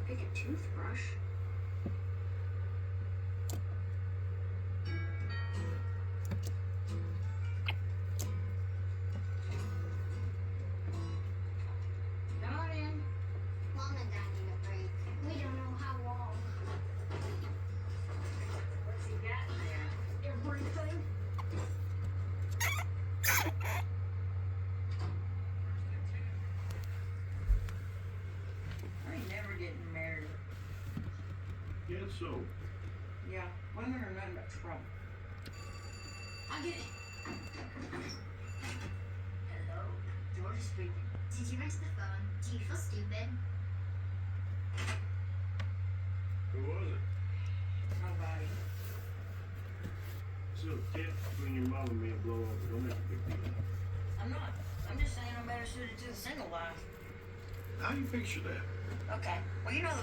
pick a toothbrush. Come on in. Mom and Dad need a break. We don't know how long. What's he got there? Everything. I ain't never getting married. Yeah, so. Yeah, women are nothing but trouble. I'll get it. Hello, George speaking. Did you answer the phone? Do you feel stupid? Who was it? Nobody. So, cat between your mom and me will blow over. Don't make a big deal. I'm not. I'm just saying I'm better suited to the single life. How do you picture that? Okay. Well, you know the